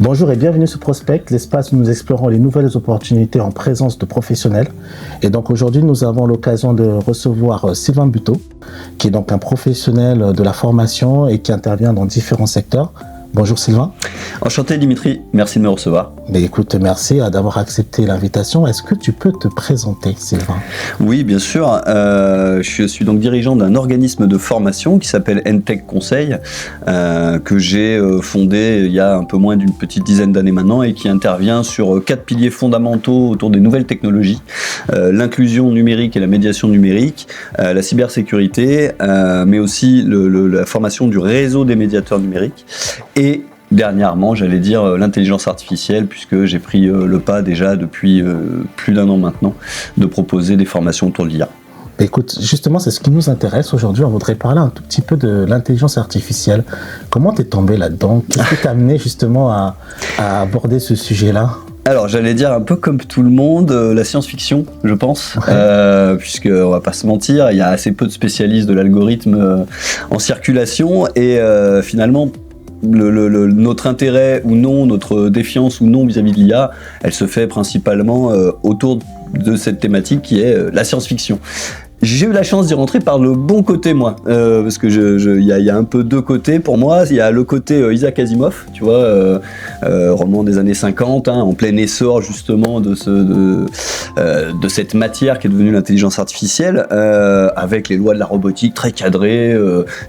Bonjour et bienvenue sur Prospect, l'espace où nous explorons les nouvelles opportunités en présence de professionnels. Et donc aujourd'hui, nous avons l'occasion de recevoir Sylvain Buteau, qui est donc un professionnel de la formation et qui intervient dans différents secteurs. Bonjour Sylvain. Enchanté Dimitri, merci de me recevoir. Mais écoute, merci d'avoir accepté l'invitation. Est-ce que tu peux te présenter, Sylvain ? Oui, bien sûr. Je suis donc dirigeant d'un organisme de formation qui s'appelle Entech Conseil, que j'ai fondé il y a un peu moins d'une petite dizaine d'années maintenant et qui intervient sur 4 piliers fondamentaux autour des nouvelles technologies, l'inclusion numérique et la médiation numérique, la cybersécurité, mais aussi la formation du réseau des médiateurs numériques et dernièrement, j'allais dire l'intelligence artificielle, puisque j'ai pris le pas déjà depuis plus d'un an maintenant de proposer des formations autour de l'IA. Écoute, justement, c'est ce qui nous intéresse aujourd'hui. On voudrait parler un tout petit peu de l'intelligence artificielle. Comment t'es tombé là-dedans ? Qu'est-ce qui t'a amené justement à aborder ce sujet-là ? Alors, j'allais dire un peu comme tout le monde, la science-fiction, je pense, puisque on va pas se mentir, il y a assez peu de spécialistes de l'algorithme en circulation et finalement, notre intérêt ou non, notre défiance ou non vis-à-vis de l'IA, elle se fait principalement autour de cette thématique qui est la science-fiction. J'ai eu la chance d'y rentrer par le bon côté, moi, parce que il y a un peu deux côtés pour moi. Il y a le côté Isaac Asimov, tu vois, roman des années 50, en plein essor justement de cette matière qui est devenue l'intelligence artificielle, avec les lois de la robotique très cadrées,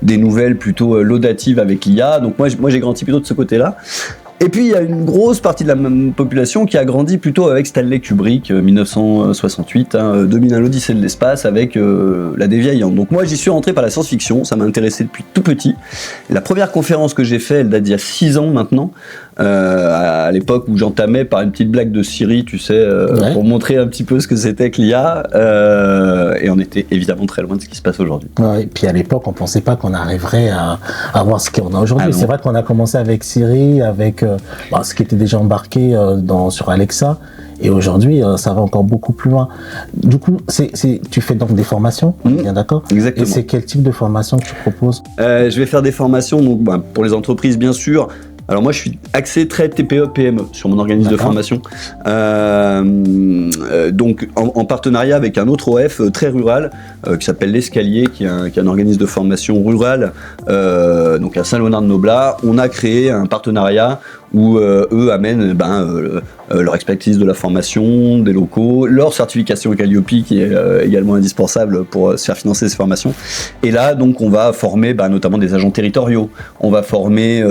des nouvelles plutôt laudatives avec l'IA. Donc moi j'ai grandi plutôt de ce côté-là. Et puis il y a une grosse partie de la population qui a grandi plutôt avec Stanley Kubrick, 1968, 2001 l'Odyssée de l'espace, avec La Dévieillante. Donc moi j'y suis rentré par la science-fiction, ça m'a intéressé depuis tout petit. La première conférence que j'ai faite, elle date d'il y a 6 ans maintenant, à l'époque où j'entamais par une petite blague de Siri, tu sais, pour montrer un petit peu ce que c'était que l'IA, et on était évidemment très loin de ce qui se passe aujourd'hui. Ouais, et puis à l'époque, on pensait pas qu'on arriverait à avoir ce qu'on a aujourd'hui. C'est vrai qu'on a commencé avec Siri, avec ce qui était déjà embarqué sur Alexa, et aujourd'hui, ça va encore beaucoup plus loin. Du coup, tu fais donc des formations, bien d'accord ? Exactement. Et c'est quel type de formation que tu proposes ? Je vais faire des formations donc, pour les entreprises, bien sûr. Alors moi je suis axé très TPE-PME sur mon organisme de formation, donc en partenariat avec un autre OF très rural qui s'appelle l'Escalier, qui est un organisme de formation rural, donc à Saint-Léonard-de-Noblat. On a créé un partenariat où eux amènent leur expertise de la formation, des locaux, leur certification Calliope qui est également indispensable pour se faire financer ces formations. Et là, donc, on va former notamment des agents territoriaux, on va former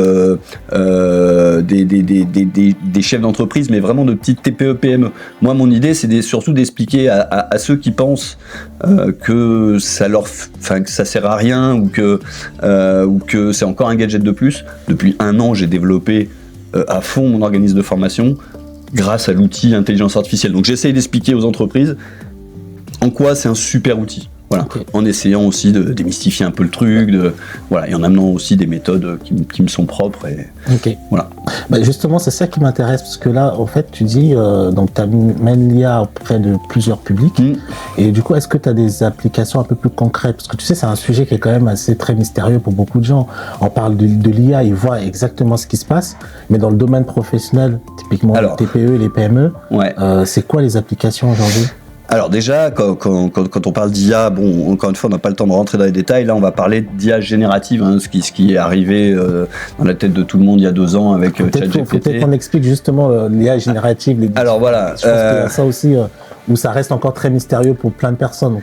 des chefs d'entreprise, mais vraiment de petites TPE-PME. Moi, mon idée, c'est surtout d'expliquer à ceux qui pensent que ça sert à rien ou que c'est encore un gadget de plus. Depuis 1 an, j'ai développé à fond mon organisme de formation grâce à l'outil intelligence artificielle. Donc j'essaye d'expliquer aux entreprises en quoi c'est un super outil. Voilà. Okay. En essayant aussi de démystifier un peu le truc, et en amenant aussi des méthodes qui me sont propres. Ok. Voilà. Justement, c'est ça qui m'intéresse, parce que là, en fait, tu dis, donc tu amènes l'IA auprès de plusieurs publics, et du coup, est-ce que tu as des applications un peu plus concrètes ? Parce que tu sais, c'est un sujet qui est quand même très mystérieux pour beaucoup de gens. On parle de l'IA, ils voient exactement ce qui se passe, mais dans le domaine professionnel, typiquement les TPE et les PME, c'est quoi les applications aujourd'hui ? Alors déjà, quand on parle d'IA, encore une fois, on n'a pas le temps de rentrer dans les détails. Là, on va parler d'IA générative, ce qui est arrivé dans la tête de tout le monde il y a 2 ans avec ChatGPT. Peut-être qu'on explique justement l'IA générative. Alors voilà. Je pense qu'il y a ça aussi, où ça reste encore très mystérieux pour plein de personnes.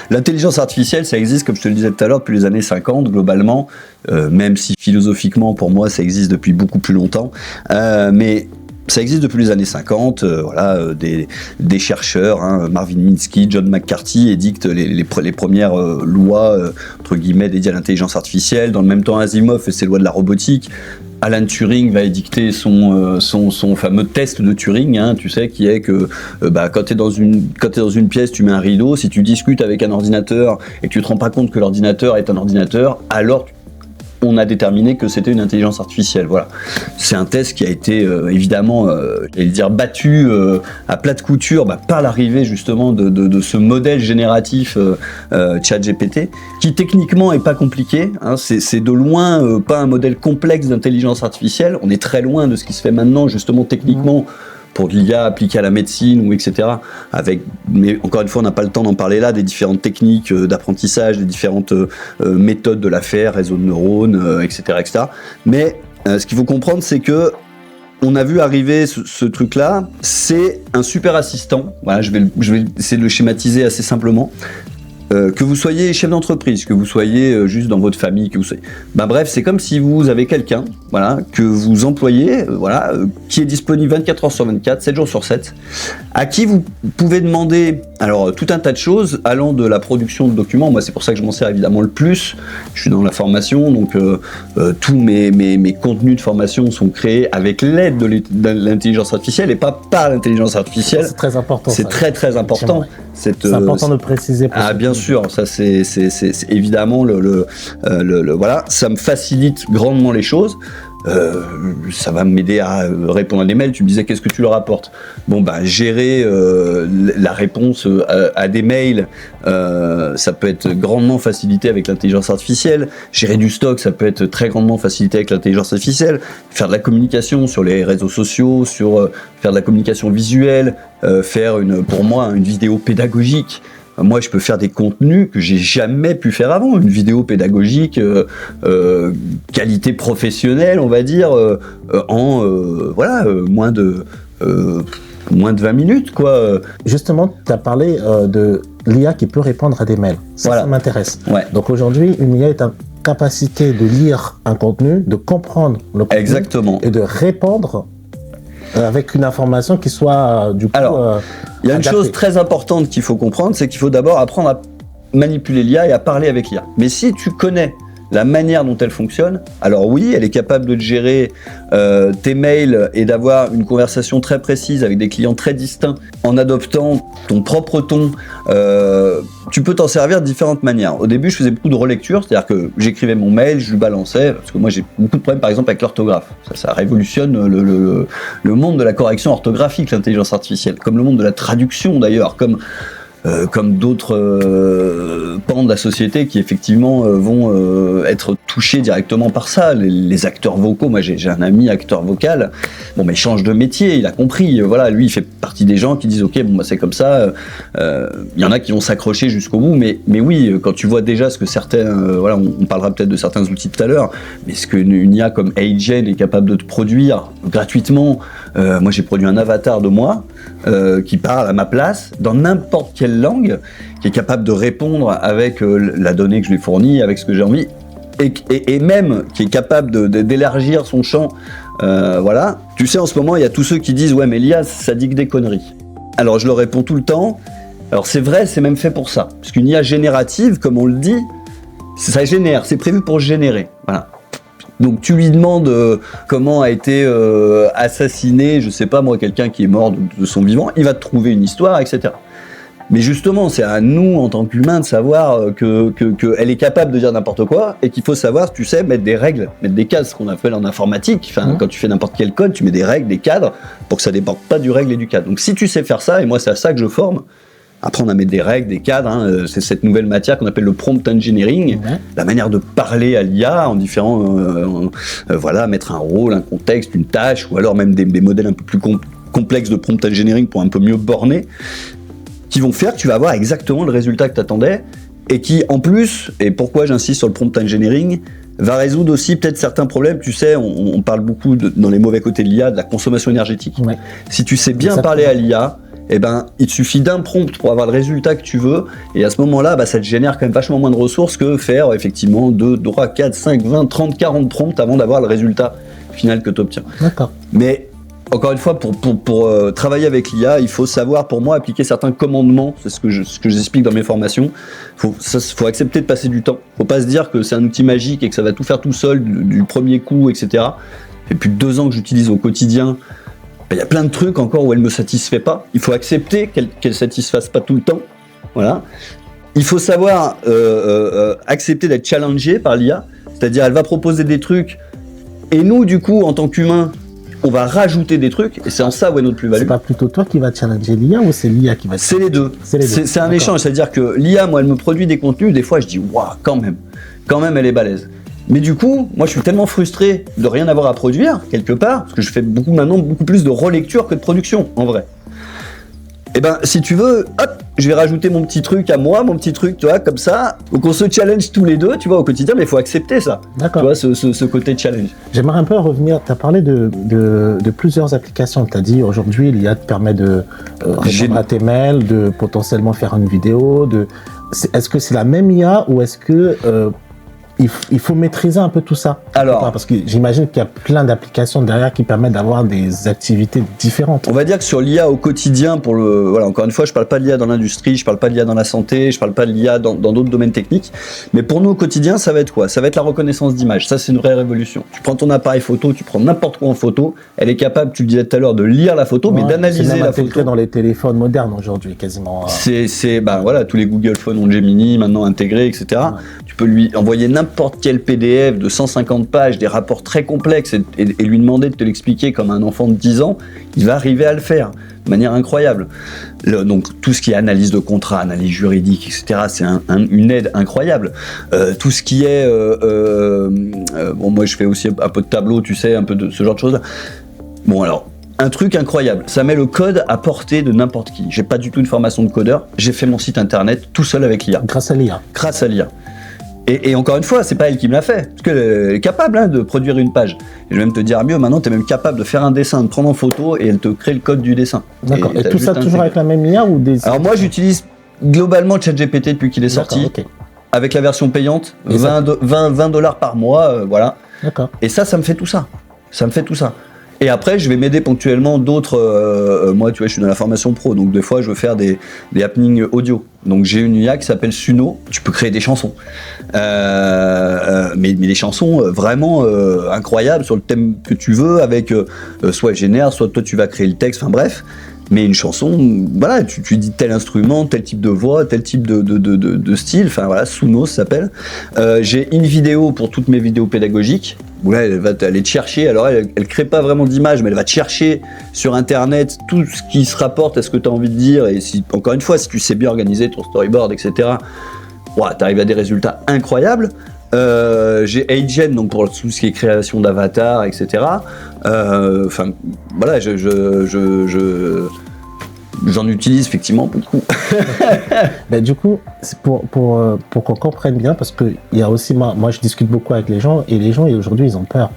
L'intelligence artificielle, ça existe, comme je te le disais tout à l'heure, depuis les années 50, globalement, même si philosophiquement, pour moi, ça existe depuis beaucoup plus longtemps. Mais ça existe depuis les années 50, des chercheurs, Marvin Minsky, John McCarthy édictent les premières lois, entre guillemets, dédiées à l'intelligence artificielle. Dans le même temps, Asimov fait ses lois de la robotique. Alan Turing va édicter son fameux test de Turing, tu sais, qui est que quand t'es dans une pièce, tu mets un rideau. Si tu discutes avec un ordinateur et que tu te rends pas compte que l'ordinateur est un ordinateur, alors on a déterminé que c'était une intelligence artificielle. Voilà. C'est un test qui a été évidemment, j'allais dire, battu à plat de couture par l'arrivée justement de ce modèle génératif ChatGPT, qui techniquement est pas compliqué. Hein, c'est de loin pas un modèle complexe d'intelligence artificielle. On est très loin de ce qui se fait maintenant justement techniquement. Pour de l'IA appliquée à la médecine ou etc. Mais encore une fois, on n'a pas le temps d'en parler là, des différentes techniques d'apprentissage, des différentes méthodes de l'affaire, réseau de neurones, etc., etc. Mais ce qu'il faut comprendre, c'est que on a vu arriver ce truc-là, c'est un super assistant. Voilà, je vais essayer de le schématiser assez simplement. Que vous soyez chef d'entreprise, que vous soyez juste dans votre famille, que vous soyez... bref, c'est comme si vous avez quelqu'un, voilà, que vous employez, qui est disponible 24 heures sur 24, 7 jours sur 7, à qui vous pouvez demander alors tout un tas de choses, allant de la production de documents. Moi, c'est pour ça que je m'en sers évidemment le plus. Je suis dans la formation, donc tous mes contenus de formation sont créés avec l'aide de l'intelligence artificielle et pas par l'intelligence artificielle. C'est très important. C'est très important. C'est important de préciser. Bien sûr, ça c'est évidemment voilà, ça me facilite grandement les choses. Ça va m'aider à répondre à des mails. Tu me disais qu'est-ce que tu leur apportes. Gérer la réponse à des mails, ça peut être grandement facilité avec l'intelligence artificielle. Gérer du stock, ça peut être très grandement facilité avec l'intelligence artificielle. Faire de la communication sur les réseaux sociaux, faire de la communication visuelle, faire pour moi une vidéo pédagogique. Moi, je peux faire des contenus que j'ai jamais pu faire avant. Une vidéo pédagogique, qualité professionnelle, on va dire, en moins de 20 minutes, quoi. Justement, tu as parlé de l'IA qui peut répondre à des mails. Ça m'intéresse. Ouais. Donc aujourd'hui, une IA est en capacité de lire un contenu, de comprendre le contenu. Exactement. Et de répondre avec une information qui soit du coup. Alors, il y a une chose très importante qu'il faut comprendre, c'est qu'il faut d'abord apprendre à manipuler l'IA et à parler avec l'IA. Mais si tu connais la manière dont elle fonctionne, alors oui, elle est capable de gérer tes mails et d'avoir une conversation très précise avec des clients très distincts en adoptant ton propre ton. Tu peux t'en servir de différentes manières. Au début, je faisais beaucoup de relecture, c'est-à-dire que j'écrivais mon mail, je lui balançais, parce que moi j'ai beaucoup de problèmes par exemple avec l'orthographe. Ça révolutionne le monde de la correction orthographique, l'intelligence artificielle, comme le monde de la traduction d'ailleurs, comme d'autres pans de la société qui effectivement vont être touchés directement par ça. Les acteurs vocaux, moi j'ai un ami acteur vocal, mais il change de métier, il a compris, voilà, lui il fait partie des gens qui disent ok, c'est comme ça, il y en a qui vont s'accrocher jusqu'au bout, mais oui, quand tu vois déjà ce que certains, on parlera peut-être de certains outils tout à l'heure, mais ce qu'une IA comme AgeN est capable de te produire gratuitement. Moi j'ai produit un avatar de moi qui parle à ma place dans n'importe quelle langue, qui est capable de répondre avec la donnée que je lui fournis, avec ce que j'ai envie, et même qui est capable d'élargir son champ. Voilà. Tu sais, en ce moment, il y a tous ceux qui disent « Ouais, mais l'IA, ça dit que des conneries ». Alors, je leur réponds tout le temps. Alors, c'est vrai, c'est même fait pour ça. Parce qu'une IA générative, comme on le dit, ça génère, c'est prévu pour générer. Voilà. Donc tu lui demandes comment a été assassiné, je sais pas moi, quelqu'un qui est mort de son vivant, il va te trouver une histoire, etc. Mais justement, c'est à nous, en tant qu'humains, de savoir qu'elle est capable de dire n'importe quoi et qu'il faut savoir, tu sais, mettre des règles, mettre des cadres, ce qu'on appelle en informatique. Enfin, quand tu fais n'importe quel code, tu mets des règles, des cadres, pour que ça ne dépende pas du règle et du cadre. Donc si tu sais faire ça, et moi c'est à ça que je forme, apprendre à mettre des règles, des cadres, c'est cette nouvelle matière qu'on appelle le prompt engineering, la manière de parler à l'IA en différents, mettre un rôle, un contexte, une tâche, ou alors même des modèles un peu plus complexes de prompt engineering pour un peu mieux borner, qui vont faire que tu vas avoir exactement le résultat que tu attendais, et qui en plus, et pourquoi j'insiste sur le prompt engineering, va résoudre aussi peut-être certains problèmes. Tu sais, on parle beaucoup dans les mauvais côtés de l'IA, de la consommation énergétique. Ouais. Si tu sais bien parler à l'IA, il te suffit d'un prompt pour avoir le résultat que tu veux, et à ce moment-là, ça te génère quand même vachement moins de ressources que faire effectivement 2, 3, 4, 5, 20, 30, 40 prompts avant d'avoir le résultat final que tu obtiens. D'accord. Mais encore une fois, pour travailler avec l'IA, il faut savoir, pour moi, appliquer certains commandements. C'est ce que j'explique dans mes formations. Faut accepter de passer du temps. Faut pas se dire que c'est un outil magique et que ça va tout faire tout seul du premier coup, etc. Ça fait plus de 2 ans que j'utilise au quotidien. Il y a plein de trucs encore où elle me satisfait pas. Il faut accepter qu'elle satisfasse pas tout le temps. Voilà. Il faut savoir accepter d'être challengé par l'IA. C'est-à-dire, elle va proposer des trucs, et nous, du coup, en tant qu'humains, on va rajouter des trucs, et c'est en ça où est notre plus-value. C'est pas plutôt toi qui va challenger l'IA ou c'est l'IA qui va C'est les deux. C'est un échange, c'est-à-dire que l'IA, moi, elle me produit des contenus, des fois, je dis, waouh, quand même, elle est balèze. Mais du coup, moi, je suis tellement frustré de rien avoir à produire, quelque part, parce que je fais maintenant beaucoup plus de relecture que de production, en vrai. Eh ben, si tu veux, hop, je vais rajouter mon petit truc à moi, mon petit truc, tu vois, comme ça. Donc on se challenge tous les deux, tu vois, au quotidien, mais il faut accepter ça. D'accord. Tu vois, ce côté challenge. J'aimerais un peu revenir, tu as parlé de plusieurs applications. Tu as dit aujourd'hui, l'IA te permet de répondre à tes mails, de potentiellement faire une vidéo. Est-ce que c'est la même IA ou est-ce que il faut maîtriser un peu tout ça? Alors, parce que j'imagine qu'il y a plein d'applications derrière qui permettent d'avoir des activités différentes. On va dire que sur l'IA au quotidien, voilà, encore une fois, je parle pas de l'IA dans l'industrie, je parle pas de l'IA dans la santé, je parle pas de l'IA dans d'autres domaines techniques, mais pour nous au quotidien, ça va être quoi? Ça va être la reconnaissance d'image. Ça, c'est une vraie révolution. Tu prends ton appareil photo, tu prends n'importe quoi en photo, elle est capable, tu le disais tout à l'heure, de lire la photo, mais d'analyser la photo. Dans les téléphones modernes aujourd'hui, quasiment. Voilà, tous les Google Phones ont Gemini maintenant intégré, etc. Ouais. Tu peux lui envoyer n'importe quel PDF de 150 pages, des rapports très complexes, et lui demander de te l'expliquer comme un enfant de 10 ans, il va arriver à le faire de manière incroyable. Donc tout ce qui est analyse de contrat, analyse juridique, etc., c'est une aide incroyable. Tout ce qui est... moi je fais aussi un peu de tableau, tu sais, un peu de ce genre de choses. Bon alors, un truc incroyable, ça met le code à portée de n'importe qui. J'ai pas du tout une formation de codeur, j'ai fait mon site internet tout seul avec l'IA. Grâce à l'IA. Grâce à l'IA. Et encore une fois, c'est pas elle qui me l'a fait, parce qu'elle est capable de produire une page. Et je vais même te dire mieux, maintenant tu es même capable de faire un dessin, de prendre en photo et elle te crée le code du dessin. D'accord, et tout ça toujours avec la même IA ou des... Alors moi j'utilise globalement ChatGPT depuis qu'il est sorti, okay. Avec la version payante, 20 dollars par mois, voilà. D'accord. Et ça me fait tout ça. Ça me fait tout ça. Et après, je vais m'aider ponctuellement d'autres. Moi, tu vois, je suis dans la formation pro, donc des fois, je veux faire des happenings audio. Donc, j'ai une IA qui s'appelle Suno. Tu peux créer des chansons, mais des chansons vraiment incroyables sur le thème que tu veux, avec soit génère, soit toi tu vas créer le texte. Enfin bref. Mais une chanson, voilà, tu dis tel instrument, tel type de voix, tel type de style, enfin voilà, Suno ça s'appelle. J'ai une vidéo pour toutes mes vidéos pédagogiques, où là elle va aller te chercher, alors elle crée pas vraiment d'image, mais elle va te chercher sur internet tout ce qui se rapporte à ce que tu as envie de dire, et si, encore une fois, si tu sais bien organiser ton storyboard, etc., tu arrives à des résultats incroyables. J'ai Agent, donc pour tout ce qui est création d'avatar, etc. Enfin, voilà, j'en utilise effectivement beaucoup. Ben, du coup, c'est pour qu'on comprenne bien, parce que il y a aussi moi je discute beaucoup avec les gens, et les gens aujourd'hui ils ont peur.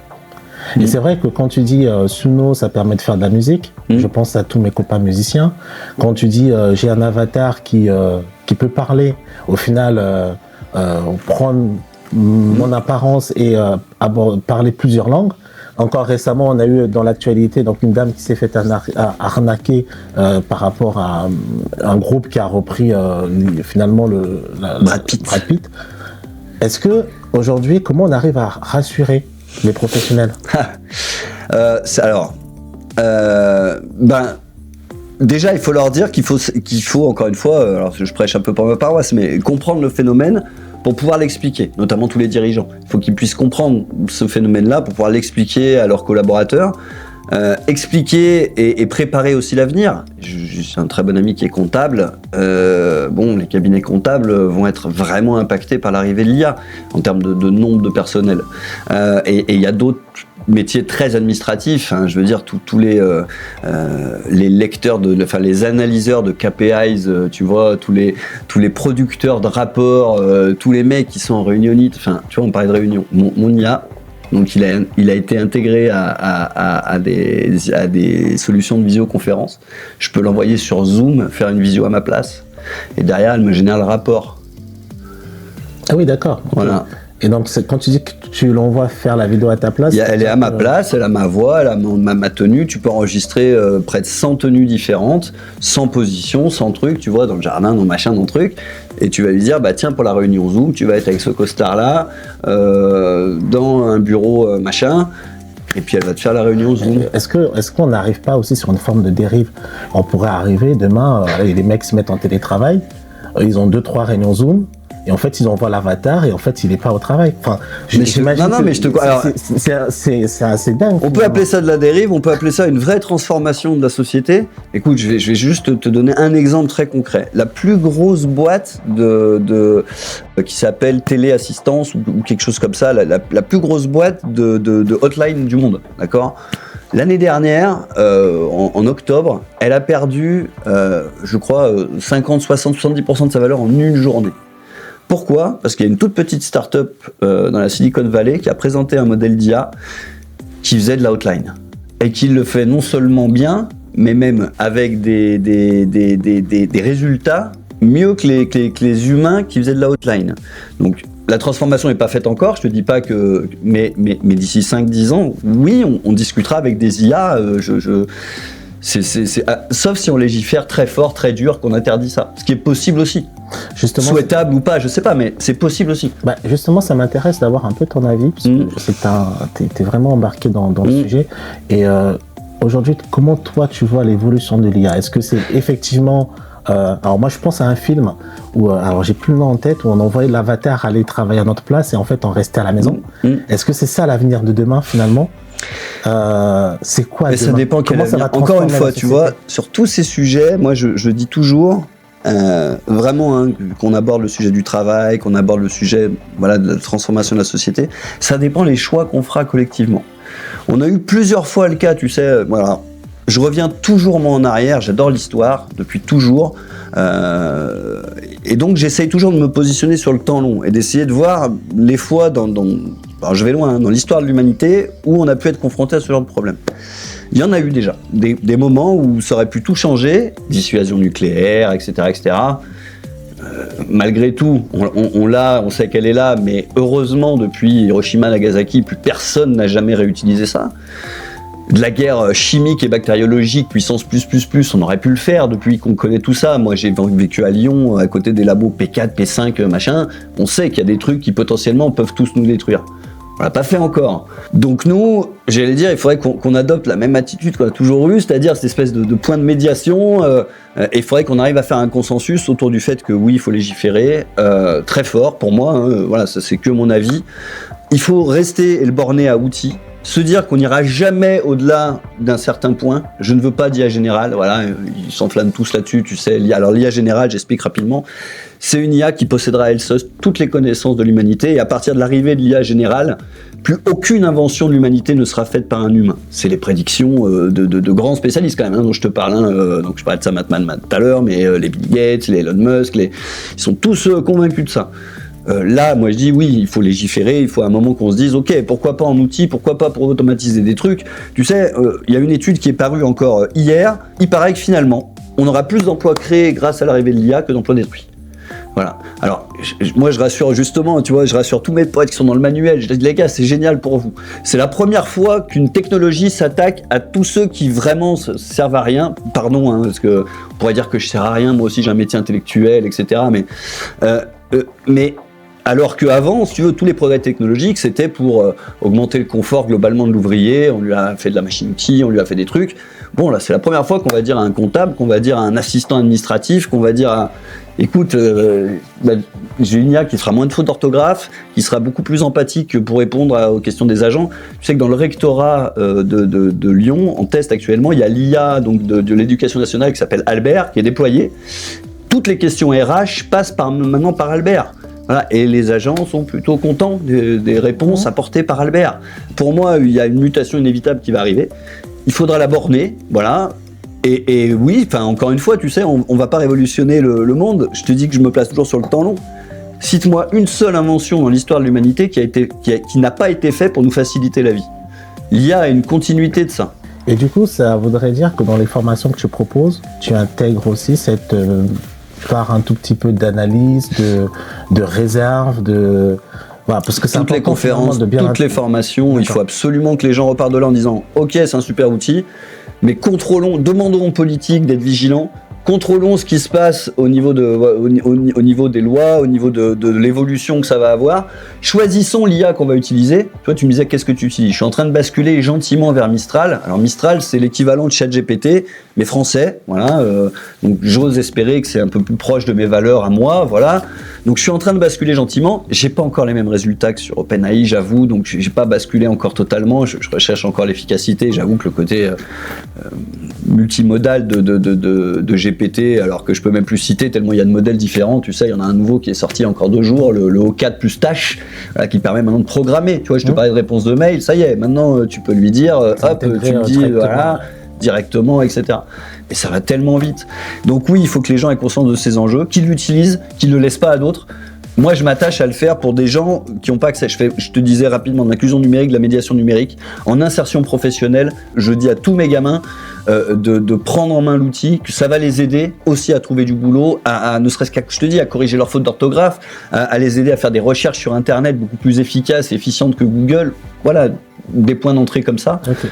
Et c'est vrai que quand tu dis Suno, ça permet de faire de la musique, je pense à tous mes copains musiciens. Quand tu dis j'ai un avatar qui peut parler, au final prendre mon apparence et parler plusieurs langues. Encore récemment, on a eu dans l'actualité donc une dame qui s'est fait arnaquer par rapport à un groupe qui a repris finalement Brad Pitt. Est-ce que aujourd'hui, comment on arrive à rassurer les professionnels? Déjà, il faut leur dire qu'il faut encore une fois, alors je prêche un peu pour ma paroisse, mais comprendre le phénomène pour pouvoir l'expliquer, notamment tous les dirigeants. Il faut qu'ils puissent comprendre ce phénomène-là pour pouvoir l'expliquer à leurs collaborateurs, expliquer et préparer aussi l'avenir. J'ai un très bon ami qui est comptable. Les cabinets comptables vont être vraiment impactés par l'arrivée de l'IA en termes de nombre de personnel. Et il y a d'autres métiers très administratifs, hein, je veux dire tous les lecteurs les analyseurs de KPIs, tu vois, tous les producteurs de rapports, tous les mecs qui sont en réunionnite, enfin tu vois, on parlait de réunion. Mon IA, donc il a été intégré à des solutions de visioconférence. Je peux l'envoyer sur Zoom, faire une visio à ma place, et derrière elle me génère le rapport. Ah oui, d'accord. Voilà. Et donc, quand tu dis que tu l'envoies faire la vidéo à ta place... Elle est à ma place, elle a ma voix, elle a ma tenue. Tu peux enregistrer près de 100 tenues différentes, 100 positions, 100 trucs, tu vois, dans le jardin, dans machin, dans le truc. Et tu vas lui dire, tiens, pour la réunion Zoom, tu vas être avec ce costard-là, dans un bureau machin. Et puis elle va te faire la réunion Zoom. Est-ce qu'on n'arrive pas aussi sur une forme de dérive? On pourrait arriver demain, les mecs se mettent en télétravail, ils ont 2-3 réunions Zoom, et en fait ils envoient l'avatar et en fait il est pas au travail. Enfin, c'est assez dingue. On peut appeler ça de la dérive, on peut appeler ça une vraie transformation de la société. Écoute, je vais juste te donner un exemple très concret. La plus grosse boîte qui s'appelle Téléassistance ou quelque chose comme ça, la plus grosse boîte de hotline du monde, d'accord ? L'année dernière, en octobre, elle a perdu, je crois, 50, 60, 70% de sa valeur en une journée. Pourquoi ? Parce qu'il y a une toute petite start-up dans la Silicon Valley qui a présenté un modèle d'IA qui faisait de la hotline. Et qui le fait non seulement bien, mais même avec des résultats mieux que les humains qui faisaient de la hotline. Donc, la transformation n'est pas faite encore, je te dis pas que... Mais d'ici 5-10 ans, oui, on discutera avec des IA, sauf si on légifère très fort, très dur, qu'on interdit ça. Ce qui est possible aussi. Justement, souhaitable ou pas, je sais pas, mais c'est possible aussi. Bah justement, ça m'intéresse d'avoir un peu ton avis, parce que je sais que t'es vraiment embarqué dans le sujet. Et aujourd'hui, comment toi tu vois l'évolution de l'IA ? Est-ce que c'est effectivement... alors moi je pense à un film où, alors j'ai plus le nom en tête, où on envoyait l'avatar aller travailler à notre place et en fait on restait à la maison. Est-ce que c'est ça l'avenir de demain finalement ? C'est quoi demain ? Ça dépend comment ça va. Encore une fois, tu vois, sur tous ces sujets, moi je dis toujours, vraiment, hein, qu'on aborde le sujet du travail, qu'on aborde le sujet, voilà, de la transformation de la société, ça dépend les choix qu'on fera collectivement. On a eu plusieurs fois le cas, tu sais, voilà. Je reviens toujours moi en arrière, j'adore l'histoire depuis toujours, et donc j'essaye toujours de me positionner sur le temps long et d'essayer de voir les fois alors je vais loin, hein, dans l'histoire de l'humanité où on a pu être confronté à ce genre de problème. Il y en a eu déjà, des moments où ça aurait pu tout changer, dissuasion nucléaire, etc., etc. Malgré tout, on sait qu'elle est là, mais heureusement depuis Hiroshima, Nagasaki, plus personne n'a jamais réutilisé ça. De la guerre chimique et bactériologique, puissance plus, on aurait pu le faire depuis qu'on connaît tout ça. Moi, j'ai vécu à Lyon, à côté des labos P4, P5, machin. On sait qu'il y a des trucs qui potentiellement peuvent tous nous détruire. On l'a pas fait encore. Donc nous, j'allais dire, il faudrait qu'on adopte la même attitude qu'on a toujours eue, c'est-à-dire cette espèce de point de médiation. Et il faudrait qu'on arrive à faire un consensus autour du fait que oui, il faut légiférer très fort. Pour moi, hein, voilà, ça c'est que mon avis. Il faut rester et le borner à outils. Se dire qu'on n'ira jamais au-delà d'un certain point. Je ne veux pas d'IA générale, voilà, ils s'enflamment tous là-dessus, tu sais. Alors l'IA générale, j'explique rapidement, c'est une IA qui possédera à elle seule toutes les connaissances de l'humanité, et à partir de l'arrivée de l'IA générale, plus aucune invention de l'humanité ne sera faite par un humain. C'est les prédictions de grands spécialistes quand même, hein, dont je te parle. Hein, donc je parlais de Sam Altman tout à l'heure, mais les Bill Gates, les Elon Musk, ils sont tous convaincus de ça. Là, moi je dis oui, il faut légiférer, il faut à un moment qu'on se dise ok, pourquoi pas en outil, pourquoi pas pour automatiser des trucs. Tu sais, il y a une étude qui est parue encore hier, il paraît que finalement, on aura plus d'emplois créés grâce à l'arrivée de l'IA que d'emplois détruits. Voilà. Alors, moi je rassure justement, tu vois, je rassure tous mes potes qui sont dans le manuel, je dis les gars, c'est génial pour vous. C'est la première fois qu'une technologie s'attaque à tous ceux qui vraiment servent à rien. Pardon, hein, parce que on pourrait dire que je sers à rien, moi aussi j'ai un métier intellectuel, etc. Mais alors qu'avant, si tu veux, tous les progrès technologiques, c'était pour augmenter le confort globalement de l'ouvrier, on lui a fait de la machine-outil, on lui a fait des trucs. Bon, là, c'est la première fois qu'on va dire à un comptable, qu'on va dire à un assistant administratif, qu'on va dire à... Écoute, j'ai une IA qui fera moins de fautes d'orthographe, qui sera beaucoup plus empathique pour répondre aux questions des agents. Tu sais que dans le rectorat de Lyon, en test actuellement, il y a l'IA donc de l'éducation nationale qui s'appelle Albert, qui est déployée. Toutes les questions RH passent maintenant par Albert. Voilà, et les agents sont plutôt contents des réponses apportées par Albert. Pour moi, il y a une mutation inévitable qui va arriver. Il faudra la borner, voilà. Et oui, encore une fois, tu sais, on va pas révolutionner le monde. Je te dis que je me place toujours sur le temps long. Cite-moi une seule invention dans l'histoire de l'humanité qui n'a pas été faite pour nous faciliter la vie. L'IA a une continuité de ça. Et du coup, ça voudrait dire que dans les formations que tu proposes, tu intègres aussi cette part un tout petit peu d'analyse, de réserve, voilà, parce que c'est toutes les conférences, toutes les formations, d'accord. Il faut absolument que les gens repartent de là en disant « Ok, c'est un super outil, mais contrôlons, demandons aux politiques d'être vigilants, contrôlons ce qui se passe au niveau des lois, au niveau de l'évolution que ça va avoir. Choisissons l'IA qu'on va utiliser. Toi, tu me disais, qu'est-ce que tu utilises ? Je suis en train de basculer gentiment vers Mistral. Alors, Mistral, c'est l'équivalent de ChatGPT, mais français. Voilà. Donc, j'ose espérer que c'est un peu plus proche de mes valeurs à moi. Voilà. Donc, je suis en train de basculer gentiment. J'ai pas encore les mêmes résultats que sur OpenAI, j'avoue. Donc, j'ai pas basculé encore totalement. Je recherche encore l'efficacité. J'avoue que le côté multimodal de GPT, alors que je peux même plus citer tellement il y a de modèles différents. Tu sais, il y en a un nouveau qui est sorti il y a encore 2 jours, le O4 plus tâche, qui permet maintenant de programmer. Tu vois, je te parlais de réponse de mail, ça y est, maintenant tu peux lui dire, hop, tu me dis, voilà, directement, etc. Et ça va tellement vite. Donc oui, il faut que les gens aient conscience de ces enjeux, qu'ils l'utilisent, qu'ils ne le laissent pas à d'autres. Moi, je m'attache à le faire pour des gens qui n'ont pas accès. Je te disais rapidement, de l'inclusion numérique, de la médiation numérique. En insertion professionnelle, je dis à tous mes gamins de prendre en main l'outil, que ça va les aider aussi à trouver du boulot, à ne serait-ce qu'à, je te dis, à corriger leurs fautes d'orthographe, à les aider à faire des recherches sur Internet beaucoup plus efficaces et efficientes que Google. Voilà, des points d'entrée comme ça. Okay.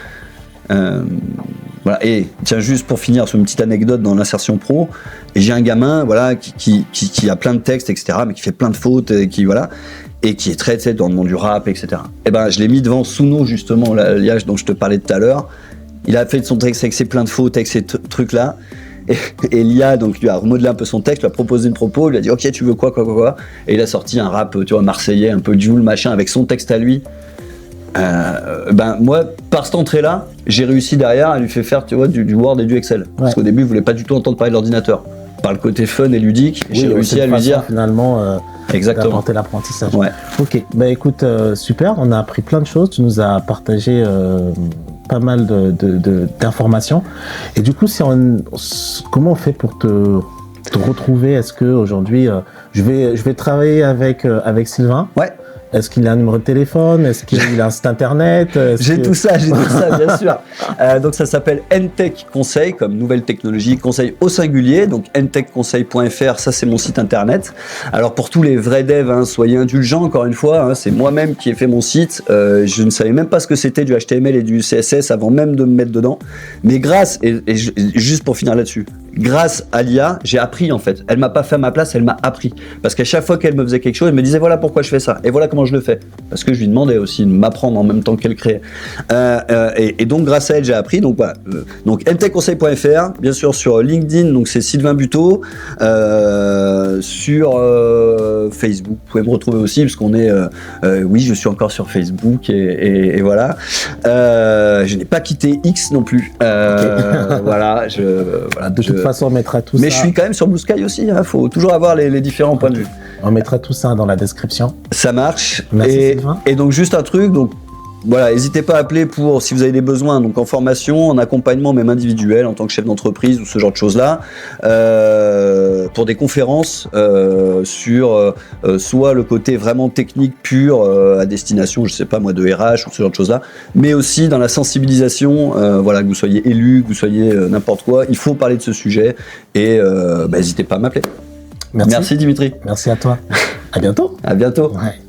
Voilà. Et tiens, juste pour finir sur une petite anecdote dans l'insertion pro, et j'ai un gamin voilà, qui a plein de textes, etc., mais qui fait plein de fautes, et qui est très dans le monde du rap, etc. Et ben, je l'ai mis devant Suno, justement, l'IA dont je te parlais tout à l'heure. Il a fait son texte avec ses plein de fautes, avec ces trucs-là. Et l'IA donc, lui a remodelé un peu son texte, lui a proposé une propos, lui a dit « Ok, tu veux quoi ?» Et il a sorti un rap, tu vois, marseillais, un peu Joule, machin, avec son texte à lui. Ben moi, par cette entrée-là, j'ai réussi derrière à lui faire tu vois, du Word et du Excel. Ouais. Parce qu'au début, il voulait pas du tout entendre parler de l'ordinateur. Par le côté fun et ludique, oui, j'ai réussi à lui dire finalement d'apporter l'apprentissage. Ouais. Ok, bah écoute, super, on a appris plein de choses. Tu nous as partagé pas mal d'informations. Et du coup, comment on fait pour te retrouver ? Est-ce que aujourd'hui, je vais travailler avec Sylvain ? Ouais. Est-ce qu'il a un numéro de téléphone ? Est-ce qu'il a un site internet ? J'ai tout ça, bien sûr. Donc ça s'appelle Ntech Conseil, comme nouvelle technologie, conseil au singulier. Donc ntechconseil.fr, ça c'est mon site internet. Alors pour tous les vrais devs, soyez indulgents encore une fois. C'est moi-même qui ai fait mon site. Je ne savais même pas ce que c'était du HTML et du CSS avant même de me mettre dedans. Mais grâce, et juste pour finir là-dessus, grâce à l'IA, j'ai appris en fait. Elle m'a pas fait à ma place, elle m'a appris. Parce qu'à chaque fois qu'elle me faisait quelque chose, elle me disait voilà pourquoi je fais ça et voilà comment je le fais. Parce que je lui demandais aussi de m'apprendre en même temps qu'elle créait. Et donc grâce à elle, j'ai appris. Donc voilà. Donc ntechconseil.fr, bien sûr sur LinkedIn, donc c'est Sylvain Buteau. Sur Facebook, vous pouvez me retrouver aussi parce qu'on est. Oui, je suis encore sur Facebook et voilà. Je n'ai pas quitté X non plus. Okay. Voilà. De toute façon, on mettra tout mais ça. Je suis quand même sur Blue Sky aussi. Faut toujours avoir les différents points de vue. On mettra tout ça dans la description. Ça marche. Merci Sylvain. Et donc juste un truc. Donc voilà, n'hésitez pas à appeler pour si vous avez des besoins, donc en formation, en accompagnement même individuel en tant que chef d'entreprise ou ce genre de choses-là, pour des conférences sur soit le côté vraiment technique pur à destination, je sais pas moi, de RH ou ce genre de choses-là, mais aussi dans la sensibilisation, voilà, que vous soyez élu, que vous soyez n'importe quoi, il faut parler de ce sujet et n'hésitez pas à m'appeler. Merci Dimitri. Merci à toi. À bientôt. À bientôt. Ouais.